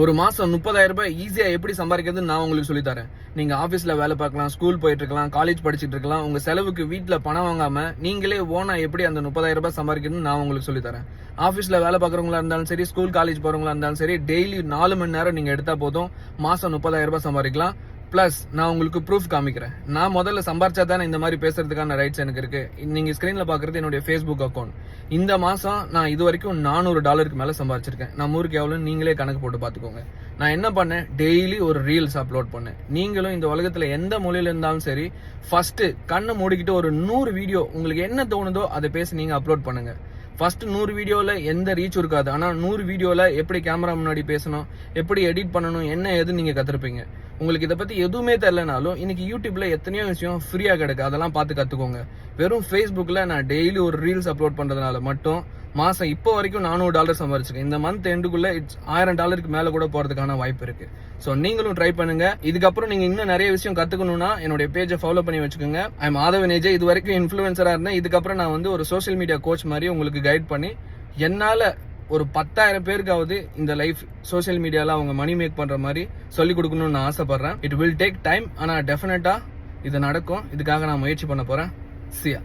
ஒரு மாசம் 30,000 ரூபாய் ஈஸியா எப்படி சம்பாதிக்கிறதுன்னு நான் உங்களுக்கு சொல்லி தரேன். நீங்க ஆபீஸ்ல வேலை பார்க்கலாம், ஸ்கூல் போயிட்டு இருக்கலாம், காலேஜ் படிச்சுட்டு இருக்கலாம். உங்க செலவுக்கு வீட்டுல பணம் வாங்காம நீங்களே ஓனா எப்படி அந்த 30,000 ரூபாய் சம்பாதிக்கிறதுன்னு நான் உங்களுக்கு சொல்லி தரேன். ஆபீஸ்ல வேலை பார்க்கறவங்களா இருந்தாலும் சரி, ஸ்கூல் காலேஜ் போறவங்களா இருந்தாலும் சரி, டெய்லி 4 மணி நேரம் நீங்க எடுத்தா போதும் மாசம் 30,000 ரூபாய் சம்பாதிக்கலாம். பிளஸ் நான் உங்களுக்கு ப்ரூஃப் காமிக்கிறேன். நான் முதல்ல சம்பாரிச்சா தானே இந்த மாதிரி பேசுறதுக்கான ரைட்ஸ் எனக்கு இருக்கு. நீங்க ஸ்கிரீன்ல பாக்குறது என்னுடைய ஃபேஸ்புக் அக்கௌண்ட். இந்த மாசம் நான் இது வரைக்கும் $400 மேல சம்பாரிச்சிருக்கேன். நம்ம ஊருக்கு எவ்வளவு நீங்களே கணக்கு போட்டு பாத்துக்கோங்க. நான் என்ன பண்ணேன், டெய்லி ஒரு ரீல்ஸ் அப்லோட் பண்ணேன். நீங்களும் இந்த உலகத்துல எந்த மொழியில இருந்தாலும் சரி, ஃபர்ஸ்ட் கண்ணை மூடிக்கிட்டு ஒரு 100 வீடியோ உங்களுக்கு என்ன தோணுதோ அதை பேசி நீங்க அப்லோட் பண்ணுங்க. ஃபர்ஸ்ட் 100 வீடியோல எந்த ரீச் இருக்காது. ஆனா 100 வீடியோல எப்படி கேமரா முன்னாடி பேசணும், எப்படி எடிட் பண்ணணும், என்ன எது நீங்க கத்துருப்பீங்க. உங்களுக்கு இதை பத்தி எதுவுமே தெரியலனாலும் இன்னைக்கு யூடியூப்ல எத்தனையோ விஷயம் ஃப்ரீயா கிடைக்கு. அதெல்லாம் பார்த்து கத்துக்கோங்க. வெறும் ஃபேஸ்புக்ல நான் டெய்லி ஒரு ரீல்ஸ் அப்லோட் பண்றதுனால மட்டும் மாசம் இப்போ வரைக்கும் $400 சம்பாரிச்சிருக்கேன். இந்த மந்த் எண்டுக்குள்ள $1000 மேல கூட போறதுக்கான வாய்ப்பு இருக்கு. சோ நீங்களும் ட்ரை பண்ணுங்க. இதுக்கப்புறம் நீங்க இன்னும் நிறைய விஷயம் கத்துக்கணும்னா என்னுடைய பேஜை ஃபாலோ பண்ணி வச்சுக்கோங்க. I am Aadhavan AJ. இது வரைக்கும் இன்ஃபுளுசரா இருந்தேன். இதுக்கப்புறம் நான் வந்து ஒரு சோசியல் மீடியா கோச் மாதிரி உங்களுக்கு கைட் பண்ணி என்னால ஒரு 10,000 பேருக்காவது இந்த லைஃப் சோசியல் மீடியால அவங்க மணி மேக் பண்ற மாதிரி சொல்லி கொடுக்கணும்னு நான் ஆசைப்படுறேன். It will take time. ஆனா டெஃபினட்டா இது நடக்கும். இதுக்காக நான் முயற்சி பண்ண போறேன். சியா.